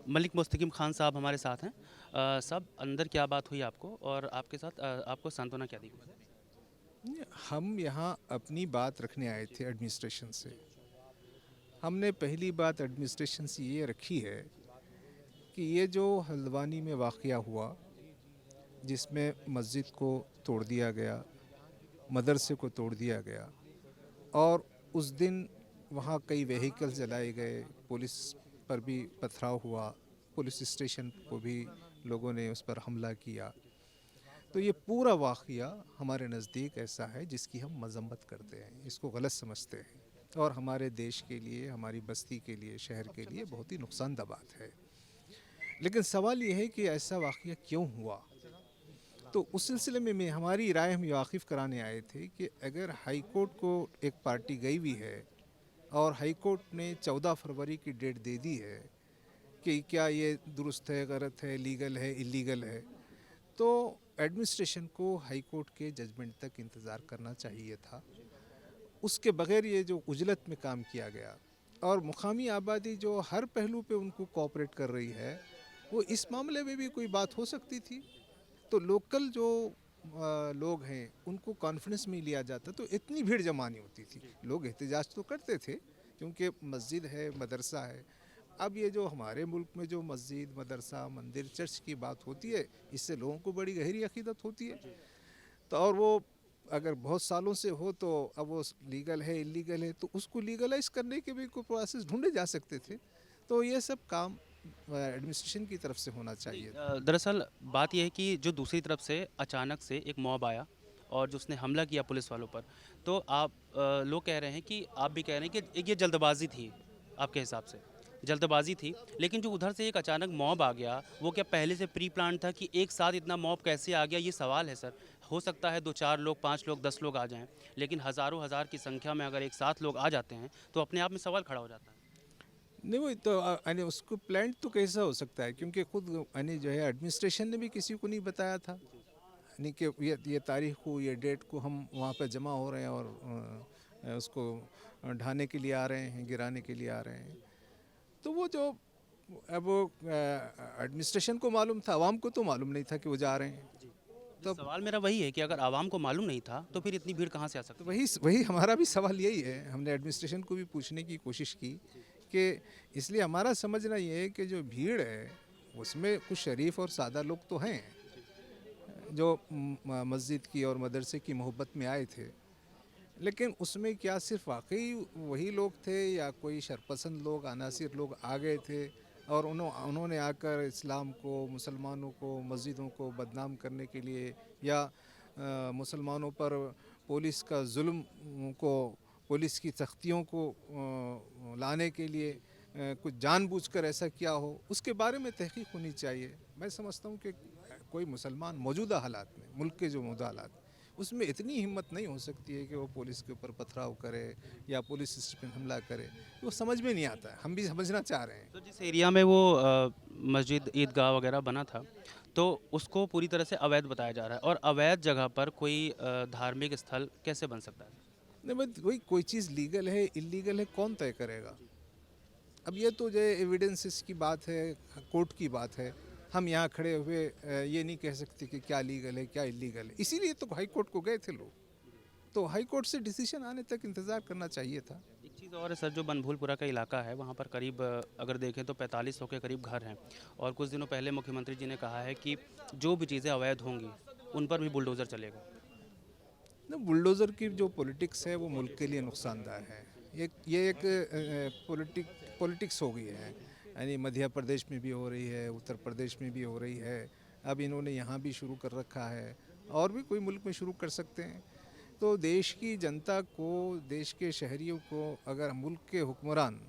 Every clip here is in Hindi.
मलिक मुस्तकीम खान साहब हमारे साथ हैं। साहब, अंदर क्या बात हुई आपको और आपके साथ आपको सांत्वना क्या दी गई? हम यहाँ अपनी बात रखने आए थे एडमिनिस्ट्रेशन से। हमने पहली बात एडमिनिस्ट्रेशन से ये रखी है कि ये जो हल्द्वानी में वाक़या हुआ, जिसमें मस्जिद को तोड़ दिया गया, मदरसे को तोड़ दिया गया, और उस दिन वहाँ कई व्हीकल जलाए गए, पुलिस पर भी पथराव हुआ, पुलिस स्टेशन को भी लोगों ने उस पर हमला किया। तो ये पूरा वाक़या हमारे नज़दीक ऐसा है जिसकी हम मज़म्मत करते हैं, इसको गलत समझते हैं, और हमारे देश के लिए, हमारी बस्ती के लिए, शहर के लिए बहुत ही नुकसानदा बात है। लेकिन सवाल ये है कि ऐसा वाक़या क्यों हुआ? तो उस सिलसिले में हमारी राय हम वाकिफ़ कराने आए थे कि अगर हाई कोर्ट को एक पार्टी गई हुई है और हाई कोर्ट ने 14 फरवरी की डेट दे दी है कि क्या ये दुरुस्त है, गलत है, लीगल है, इलीगल है, तो एडमिनिस्ट्रेशन को हाई कोर्ट के जजमेंट तक इंतज़ार करना चाहिए था। उसके बगैर ये जो उजलत में काम किया गया, और मुकामी आबादी जो हर पहलू पे उनको कोऑपरेट कर रही है, वो इस मामले में भी कोई बात हो सकती थी। तो लोकल जो लोग हैं उनको कॉन्फिडेंस में लिया जाता तो इतनी भीड़ जमा नहीं होती थी। लोग एहतजाज तो करते थे क्योंकि मस्जिद है, मदरसा है। अब ये जो हमारे मुल्क में जो मस्जिद, मदरसा, मंदिर, चर्च की बात होती है, इससे लोगों को बड़ी गहरी अकीदत होती है। तो और वो अगर बहुत सालों से हो तो अब वो लीगल है, इलीगल है, तो उसको लीगलाइज करने के भी कोई प्रोसेस ढूंढे जा सकते थे। तो ये सब काम एडमिनिस्ट्रेशन की तरफ से होना नहीं, चाहिए था। दरअसल बात यह है कि जो दूसरी तरफ से अचानक से एक मॉब आया और जो उसने हमला किया पुलिस वालों पर, तो आप लोग कह रहे हैं कि आप भी कह रहे हैं कि ये जल्दबाजी थी, आपके हिसाब से जल्दबाजी थी। लेकिन जो उधर से एक अचानक मॉब आ गया, वो क्या पहले से प्री प्लान था कि एक साथ इतना मॉब कैसे आ गया, ये सवाल है सर। हो सकता है दो चार लोग, पाँच लोग, 10 लोग आ जाएं, लेकिन हज़ारों हज़ार की संख्या में अगर एक साथ लोग आ जाते हैं तो अपने आप में सवाल खड़ा हो जाता है। नहीं, वो तो यानी उसको प्लान तो कैसा हो सकता है, क्योंकि खुद यानी जो है एडमिनिस्ट्रेशन ने भी किसी को नहीं बताया था, यानी कि ये तारीख को, ये डेट को हम वहाँ पर जमा हो रहे हैं और उसको ढाने के लिए आ रहे हैं, गिराने के लिए आ रहे हैं। तो वो जो अब वो एडमिनिस्ट्रेशन को मालूम था, आवाम को तो मालूम नहीं था कि वो जा रहे हैं। जी। जी, तब सवाल मेरा वही है कि अगर आवाम को मालूम नहीं था तो फिर इतनी भीड़ कहाँ से आ तो सकती है? वही वही हमारा भी सवाल यही है। हमने एडमिनिस्ट्रेशन को भी पूछने की कोशिश की कि इसलिए हमारा समझना ये है कि जो भीड़ है उसमें कुछ शरीफ और सादा लोग तो हैं जो मस्जिद की और मदरसे की मोहब्बत में आए थे। लेकिन उसमें क्या सिर्फ वाकई वही लोग थे या कोई शरपसंद लोग, अनासिर लोग आ गए थे और उन्होंने आकर इस्लाम को, मुसलमानों को, मस्जिदों को बदनाम करने के लिए, या मुसलमानों पर पुलिस का जुल्म को, पुलिस की सख्तियों को लाने के लिए कुछ जानबूझकर ऐसा किया हो, उसके बारे में तहकीक होनी चाहिए। मैं समझता हूँ कि कोई मुसलमान मौजूदा हालात में, मुल्क के जो मौजूदा हालात, उसमें इतनी हिम्मत नहीं हो सकती है कि वो पुलिस के ऊपर पथराव करे या पुलिस स्टेशन पर हमला करे। वो समझ में नहीं आता है, हम भी समझना चाह रहे हैं। तो जिस एरिया में वो मस्जिद, ईदगाह वगैरह बना था, तो उसको पूरी तरह से अवैध बताया जा रहा है और अवैध जगह पर कोई धार्मिक स्थल कैसे बन सकता है? नहीं, बस वही, कोई चीज़ लीगल है, इलीगल है, कौन तय करेगा? अब ये तो जो एविडेंसेस की बात है, कोर्ट की बात है। हम यहाँ खड़े हुए ये नहीं कह सकते कि क्या लीगल है, क्या इलीगल है। इसीलिए तो हाई कोर्ट को गए थे लोग। तो हाई कोर्ट से डिसीजन आने तक इंतज़ार करना चाहिए था। एक चीज़ और है सर, जो बनभूलपुरा का इलाका है, वहाँ पर करीब अगर देखें तो 4500 के करीब घर हैं और कुछ दिनों पहले मुख्यमंत्री जी ने कहा है कि जो भी चीज़ें अवैध होंगी, उन पर भी बुलडोज़र चलेगा। ना, बुलडोज़र की जो पॉलिटिक्स है वो मुल्क के लिए नुकसानदायक है। ये एक पॉलिटिक्स हो गई है, यानी मध्य प्रदेश में भी हो रही है, उत्तर प्रदेश में भी हो रही है। अब इन्होंने यहाँ भी शुरू कर रखा है, और भी कोई मुल्क में शुरू कर सकते हैं। तो देश की जनता को, देश के शहरियों को अगर मुल्क के हुक्मरान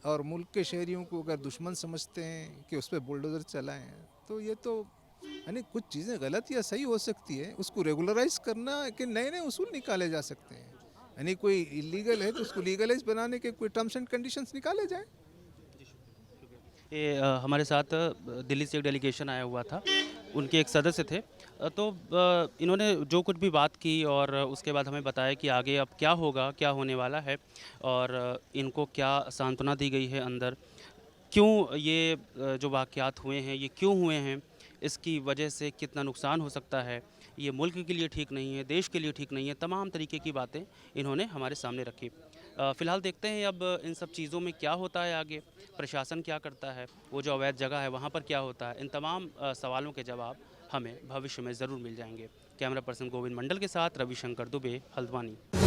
और मुल्क के शहरियों को अगर दुश्मन समझते हैं कि उस पर बुलडोज़र चलाएं, तो ये तो यानी कुछ चीज़ें गलत या सही हो सकती है, उसको रेगुलराइज करना कि नए नए उसूल निकाले जा सकते हैं। यानी कोई इलीगल है तो उसको लीगलाइज बनाने के कोई टर्म्स एंड कंडीशंस निकाले जाएं। जी, शुक्रिया, शुक्रिया। ये हमारे साथ दिल्ली से एक डेलीगेशन आया हुआ था, उनके एक सदस्य थे। तो इन्होंने जो कुछ भी बात की और उसके बाद हमें बताया कि आगे अब क्या होगा, क्या होने वाला है और इनको क्या सांत्वना दी गई है अंदर। क्यों ये जो वाक़यात हुए हैं ये क्यों हुए हैं, इसकी वजह से कितना नुकसान हो सकता है, ये मुल्क के लिए ठीक नहीं है, देश के लिए ठीक नहीं है, तमाम तरीके की बातें इन्होंने हमारे सामने रखी। फ़िलहाल देखते हैं अब इन सब चीज़ों में क्या होता है आगे, प्रशासन क्या करता है, वो जो अवैध जगह है वहाँ पर क्या होता है, इन तमाम सवालों के जवाब हमें भविष्य में ज़रूर मिल जाएंगे। कैमरा पर्सन गोविंद मंडल के साथ रविशंकर दुबे, हल्द्वानी।